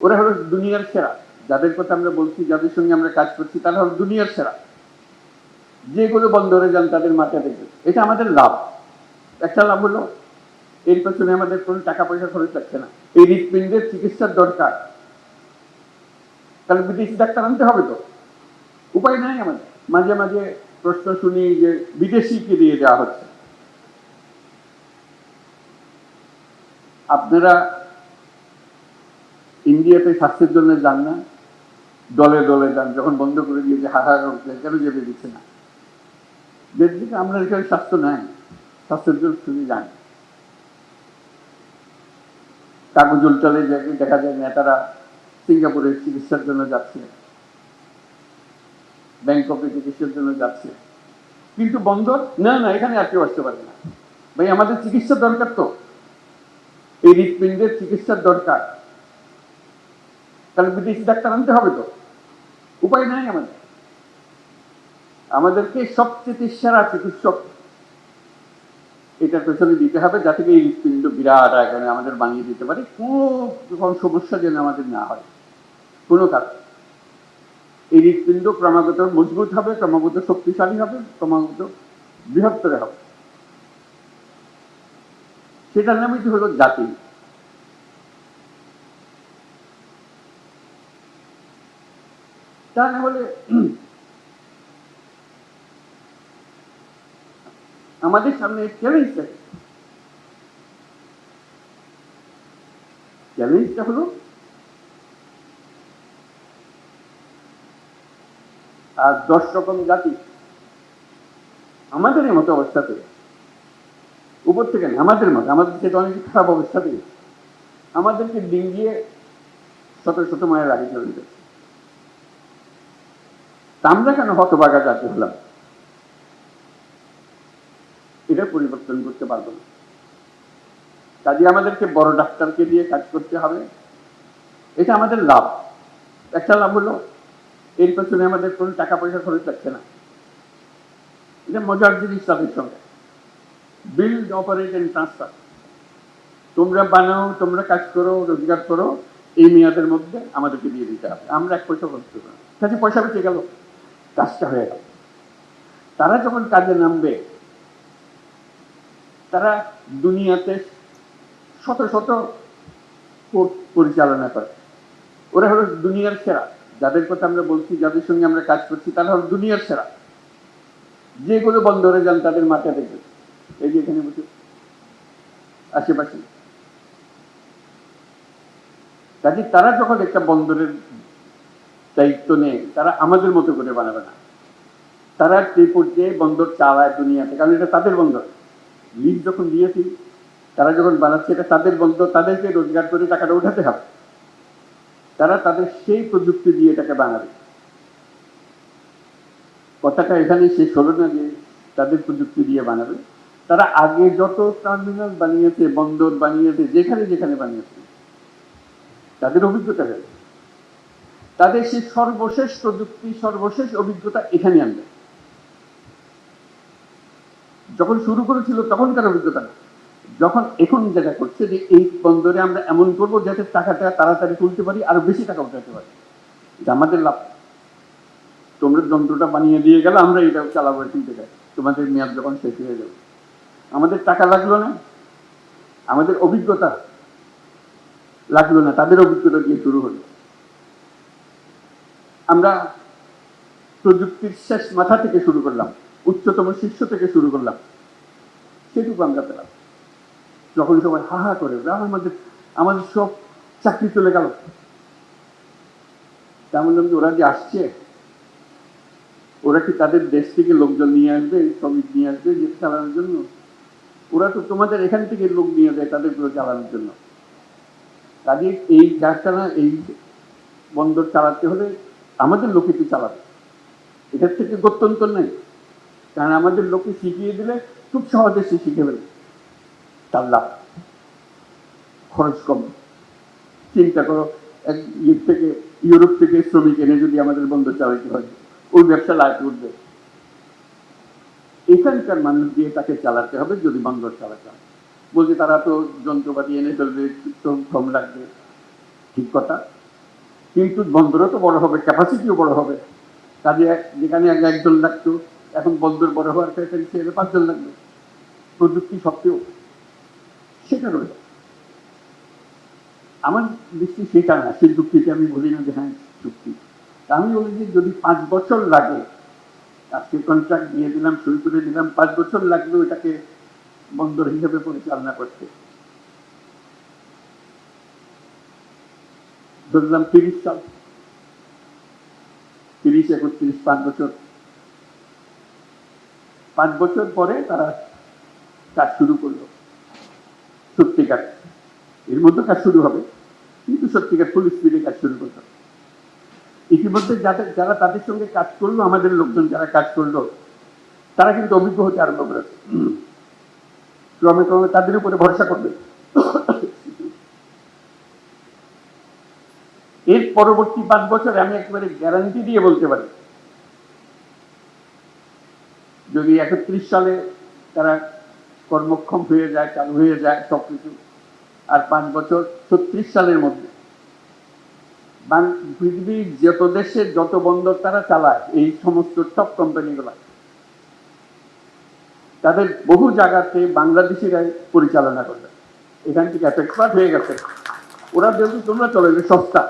ওরা হলো দুনিয়ার সেরা। যাদের কথা আমরা বলছি, যাদের সঙ্গে আমরা কাজ করছি, তারা হলো দুনিয়ার সেরা। যেগুলো বন্দরে যান তাদের মাথা দেখবে, এটা আমাদের লাভ। একটা লাভ হলো এর পেছনে আমাদের কোনো টাকা পয়সা খরচ লাগছে না। এই হৃৎপিণ্ডের চিকিৎসার দরকার, তাহলে বিদেশি ডাক্তার আনতে হবে তো, উপায় নাই আমাদের। মাঝে মাঝে প্রশ্ন শুনি যে বিদেশিকে দিয়ে দেওয়া হচ্ছে। আপনারা ইন্ডিয়াতে স্বাস্থ্যের জন্য যান না? দলে দলে যান, যখন বন্ধ করে দিয়েছে হাহাকার করতে, কেন যেতে দিচ্ছে না? যেদিকে আমরা এখানে স্বাস্থ্য নাই, স্বাস্থ্যের জন্য শুধু যান। কাগজ উল্টালে দেখা যায় নেতারা সিঙ্গাপুরের চিকিৎসার জন্য যাচ্ছে, ব্যাংককে চিকিৎসার জন্য যাচ্ছে, কিন্তু বন্দর না, না এখানে আর কেউ আসতে পারে না। ভাই আমাদের চিকিৎসা দরকার তো, এই হৃৎপিণ্ডের চিকিৎসার দরকার, তাহলে বিদেশি ডাক্তার আনতে হবে তো, উপায় নাই আমাদের। আমাদেরকে সবচেয়ে সেরা চিকিৎসক এটার পেছনে দিতে হবে, যাতে এই হৃৎপিণ্ড বিরাট আকারে আমাদের বানিয়ে দিতে পারে, কোনো সমস্যা যেন আমাদের না হয় কোনো কাজ। এই হৃৎপিণ্ড ক্রমাগত মজবুত হবে, ক্রমাগত শক্তিশালী হবে, ক্রমাগত বৃহত্তর হবে। সেটার নামই হলো জাতি। তা না হলে আমাদের সামনে চ্যালেঞ্জটা হলো আর 10 রকম জাতি আমাদের মতো অবস্থাতে, উপর থেকে না, আমাদের মতো, আমাদের থেকে অনেক খারাপ অবস্থাতে আমাদেরকে ডিঙ্গিয়ে শত শত মায়ের আগে চলে যাচ্ছে। আমরা কেন হতবাগা জাতি হলাম? এটা পরিবর্তন করতে পারবো না। কাজে আমাদেরকে বড় ডাক্তারকে দিয়ে কাজ করতে হবে, এটা আমাদের লাভ। একটা লাভ হলো এর পেছনে আমাদের কোনো টাকা পয়সা খরচ লাগছে না। এটা মজার জিনিস তাদের সঙ্গে, বিল্ড, অপারেট এন্ড ট্রান্সফার। তোমরা বানাও, তোমরা কাজ করো, রোজগার করো, এই মেয়াদের মধ্যে আমাদেরকে দিয়ে দিতে হবে, আমরা 1 পয়সা খরচ করবো না। কাজে পয়সা বেঁচে গেল, কাজটা হয়ে গেল। তারা যখন কাজে নামবে, তারা দুনিয়াতে শত শত কোর্ট পরিচালনা করে। ওরা হলো দুনিয়ার সেরা। যাদের কথা আমরা বলছি, যাদের সঙ্গে আমরা কাজ করছি, তারা হলো দুনিয়ার সেরা। যেগুলো বন্দরে যান তাদের মাথা দেখবে, এই যে এখানে বসে আশেপাশে। কাজে তারা যখন একটা বন্দরের দায়িত্ব নেয়, তারা আমাদের মতো করে বানাবে না। তারা যে পর্যায়ে বন্দর চালায় দুনিয়াতে, কারণ এটা তাদের বন্দর। লিজ যখন দিয়েছি, তারা যখন বানাচ্ছে, এটা তাদের বন্দর, তাদেরকে রোজগার করে টাকাটা উঠাতে হবে। তারা তাদের সেই প্রযুক্তি দিয়ে এটাকে বানাবে। কথাটা এখানে শেষ হলো না যে তাদের প্রযুক্তি দিয়ে বানাবে। তারা আগে যত টার্মিনাল বানিয়েছে, বন্দর বানিয়েছে, যেখানে যেখানে বানিয়েছে, তাদের অভিজ্ঞতা হয়েছে, তাদের সেই সর্বশেষ প্রযুক্তি, সর্বশেষ অভিজ্ঞতা এখানে আনবে। যখন শুরু করেছিল তখনকার অভিজ্ঞতা না, যখন এখন যেটা করছে যে এই বন্দরে আমরা এমন করবো যাতে টাকাটা তাড়াতাড়ি তুলতে পারি, আরো বেশি টাকা উঠাতে পারি, এটা আমাদের লাভ। তোমরা যন্ত্রটা বানিয়ে দিয়ে গেলে, আমরা এটা চালাবো এখান থেকে, তোমাদের মেয়াদ যখন শেষ হয়ে যাবে। আমাদের টাকা লাগলো না, আমাদের অভিজ্ঞতা লাগলো না, তাদের অভিজ্ঞতা দিয়ে শুরু হলো। আমরা প্রযুক্তির শেষ মাথা থেকে শুরু করলাম, উচ্চতম শীর্ষ থেকে শুরু করলাম, সেটুকু আমরা পেলাম। যখন সবাই হাহা করে, আমাদের আমাদের সব চাকরি চলে গেল, তেমন ওরা যে আসছে, ওরা কি তাদের দেশ থেকে লোকজন নিয়ে আসবে, শ্রমিক নিয়ে আসবে যে চালানোর জন্য? ওরা তো তোমাদের এখান থেকে লোক নিয়ে যায় তাদেরগুলো চালানোর জন্য। কাজে এই কারখানা, এই বন্দর চালাতে হলে আমাদের লোকে চালাবে, এটার থেকে গত্যন্তর নেই। কারণ আমাদের লোকে শিখিয়ে দিলে খুব সহজে সে শিখে ফেলে, তার লাভ, খরচ কম। চিন্তা করো, এক থেকে ইউরোপ থেকে শ্রমিক এনে যদি আমাদের বন্দর চালাইতে হয়, ওই ব্যবসা লাভ করবে। এখানকার মানুষ দিয়ে তাকে চালাতে হবে যদি বন্দর চালাতে হয়। বলছে তারা তো যন্ত্রপাতি এনে ফেলবে, শ্রম লাগবে, ঠিক কথা। কিন্তু বন্দরও তো বড় হবে, ক্যাপাসিটিও বড় হবে। কাজে যেখানে আগে একজন লাগতো, এখন বন্দর বড় হওয়ার ছেলে 5 জন লাগবে। প্রযুক্তি সত্ত্বেও সেটা রয়েছে। আমার দৃষ্টি সেটা না, সেই চুক্তিতে আমি বলি না যে হ্যাঁ চুক্তি। আমি বলি যে যদি 5 বছর লাগে, আজকে কন্ট্রাক্ট দিয়ে দিলাম, শুরু করে দিলাম, 5 বছর লাগবে ওটাকে বন্দর হিসেবে পরিচালনা করতে। ধরলাম 30 সাল, 30, 31, 5 বছর। 5 বছর পরে তারা কাজ শুরু করলো সত্যিকার। এর মধ্যে কাজ শুরু হবে, কিন্তু সত্যিকার ফুল স্পিডে কাজ শুরু করলো। ইতিমধ্যে যারা তাদের সঙ্গে কাজ করলো, আমাদের লোকজন যারা কাজ করলো, তারা কিন্তু অভিজ্ঞ হতে আরম্ভ করেছে। ক্রমে ক্রমে তাদের উপরে ভরসা করবে। এর পরবর্তী 5 বছরে আমি একেবারে গ্যারান্টি দিয়ে বলতে পারি, যদি 31 সালে তারা কর্মক্ষম হয়ে যায়, চালু হয়ে যায় সবকিছু, আর 5 বছর 36 সালের মধ্যে পৃথিবীর যত দেশে যত বন্দর তারা চালায়, এই সমস্ত টপ কোম্পানিগুলো, তাদের বহু জায়গাতে বাংলাদেশিরাই পরিচালনা করবে। এখান থেকে এত এক্সপার্ট হয়ে গেছে, ওরা যেহেতু তোমরা চলে যে সস্তা,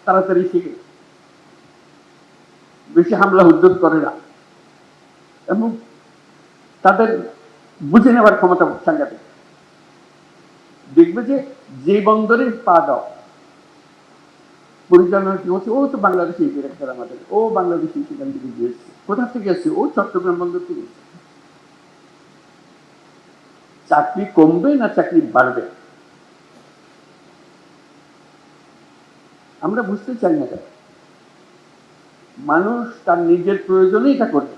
তাড়াতাড়ি শিখে, বেশি হামলা উদ্যোগ করে না, এবং তাদের বুঝে নেওয়ার ক্ষমতা সাংঘাতিক। দেখবে যে বন্দরে পা দাও, পরিচালনা কি হচ্ছে, ও তো বাংলাদেশি ডিরেক্টর আমাদের, ও বাংলাদেশি সেখান থেকে গিয়েছে, কোথা থেকে এসছে, ও চট্টগ্রাম বন্দর থেকে এসছে। চাকরি কমবে না চাকরি বাড়বে, আমরা বুঝতে চাই না। মানুষ তার নিজের প্রয়োজনে এটা করবে,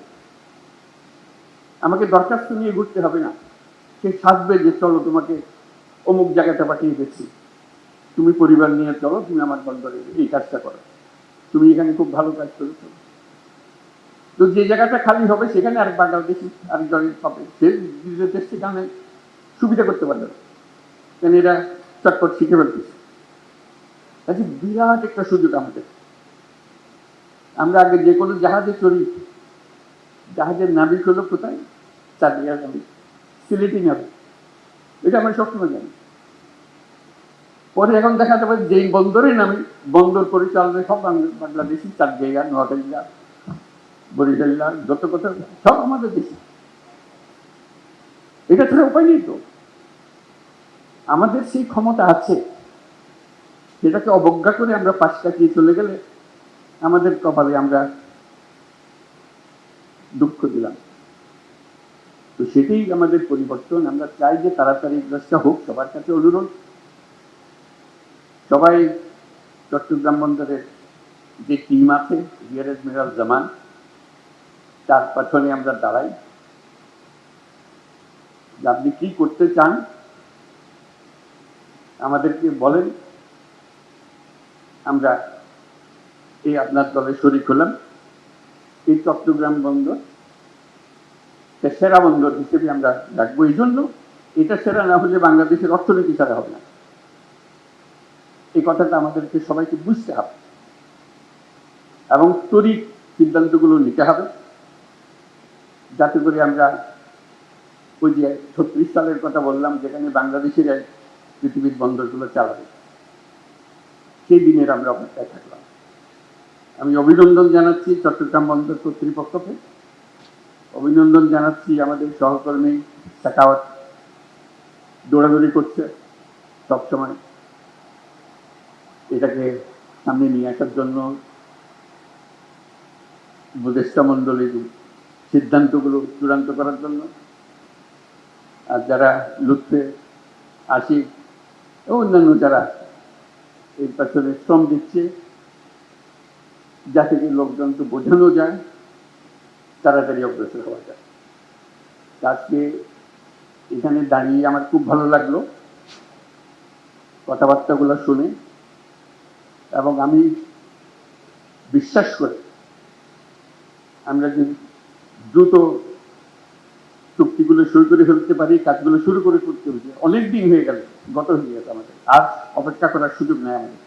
আমাকে দরখাস্ত নিয়ে ঘুরতে হবে না। সে সাজবে যে চলো তোমাকে অমুক জায়গাটা পাঠিয়ে দিচ্ছি, তুমি পরিবার নিয়ে চলো, তুমি আমার বন্দরে এই কাজটা করো, তুমি এখানে খুব ভালো কাজ করেছো। তো যে জায়গাটা খালি হবে সেখানে আরেক বাংলাদেশি আরেকজনের পাবে, সে নিজেদের সেখানে সুবিধা করতে পারবে, কেন এরা চটপট শিখে ফেলতেছে। কাজে বিরাট একটা সুযোগ আমাদের। আমরা আগে যে কোনো জাহাজে চড়ি, জাহাজের নাবিক হলো কোথায়, চাঁদিয়া নাবিক, সিলেটি নাবিক, এটা আমরা সবসময় জানি। পরে এখন দেখা যাবে যেই বন্দরে নামি, বন্দর পরিচালনায় সব বাংলাদেশি, চাঁদিয়া, নোয়াখালীরা, বরিশালীরা, যত কথা সব আমাদের দেশে। এটা ছাড়া উপায় নেই তো। আমাদের সেই ক্ষমতা আছে, সেটাকে অবজ্ঞা করে আমরা পাশ কাটিয়ে চলে গেলে আমাদের কপালে আমরা দুঃখ দিলাম। তো সেটাই আমাদের পরিবর্তন। আমরা চাই যে তাড়াতাড়ি কাজটা হোক। সবার কাছে অনুরোধ, সবাই চট্টগ্রাম বন্দরের যে টিম আছে, রিয়ার এডমিরাল জামান, তার পেছনে আমরা দাঁড়াই। আপনি কি করতে চান আমাদেরকে বলেন, আমরা এই আপনার দলে শরিক হলাম। এই চট্টগ্রাম বন্দর সেরা বন্দর হিসেবে আমরা রাখবো। এই জন্য এটা সেরা না হলে বাংলাদেশের অর্থনীতি ছাড়া হবে না, এই কথাটা আমাদেরকে সবাইকে বুঝতে হবে এবং তড়িৎ সিদ্ধান্তগুলো নিতে হবে, যাতে করে আমরা ওই যে 36 সালের কথা বললাম, যেখানে বাংলাদেশের পৃথিবীর বন্দরগুলো চালাবে, সেই দিনের আমরা অপেক্ষায় থাকলাম। আমি অভিনন্দন জানাচ্ছি চট্টগ্রাম বন্দর কর্তৃপক্ষকে, অভিনন্দন জানাচ্ছি আমাদের সহকর্মী সাকাওয়াত, দৌড়াদৌড়ি করছে সবসময় এটাকে সামনে নিয়ে আসার জন্য, উপদেষ্টা মণ্ডলীর সিদ্ধান্তগুলো চূড়ান্ত করার জন্য। আর যারা লুৎফে, আশিক ও অন্যান্য যারা এর পেছনে শ্রম দিচ্ছে, যাতে লোকজনকে বোঝানো যায়, তাড়াতাড়ি অগ্রসর হওয়া যায়। আজকে এখানে দাঁড়িয়ে আমার খুব ভালো লাগলো কথাবার্তাগুলো শুনে, এবং আমি বিশ্বাস করি আমরা যদি দ্রুত চুক্তিগুলো শুরু করে ফেলতে পারি, কাজগুলো শুরু করে করতে হবে। অনেক দিন হয়ে গেল, গত হয়ে গেছে আমাদের, আর অপেক্ষা করার সুযোগ নেই আমাদের।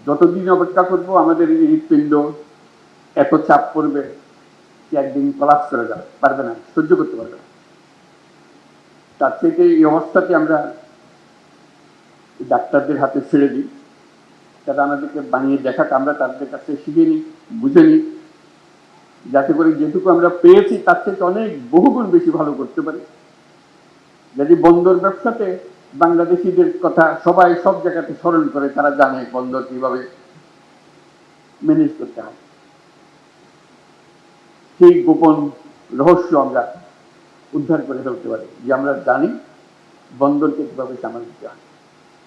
যতদিন অপেক্ষা করবো আমাদের এই হৃৎপিণ্ড এত চাপ পড়বে যে একদিন কলাপস করে যাবে, পারবে না, সহ্য করতে পারবে না। তার থেকে এই অবস্থাতে আমরা ডাক্তারদের হাতে ছেড়ে দিই, তারা আমাদেরকে বানিয়ে দেখাক, আমরা তাদের কাছে শিখে নিই, বুঝে নিই, যাতে করে যেটুকু আমরা পেয়েছি তার থেকে অনেক বহুগুণ বেশি ভালো করতে পারি। যদি বন্দর ব্যবসাতে বাংলাদেশিদের কথা সবাই সব জায়গাতে স্মরণ করে, তারা জানে বন্দর কিভাবে ম্যানেজ করতে হয়, সেই গোপন রহস্য আমরা উদ্ধার করে ফেলতে পারি, যে আমরা জানি বন্দরকে কিভাবে সামাল দিতে হয়।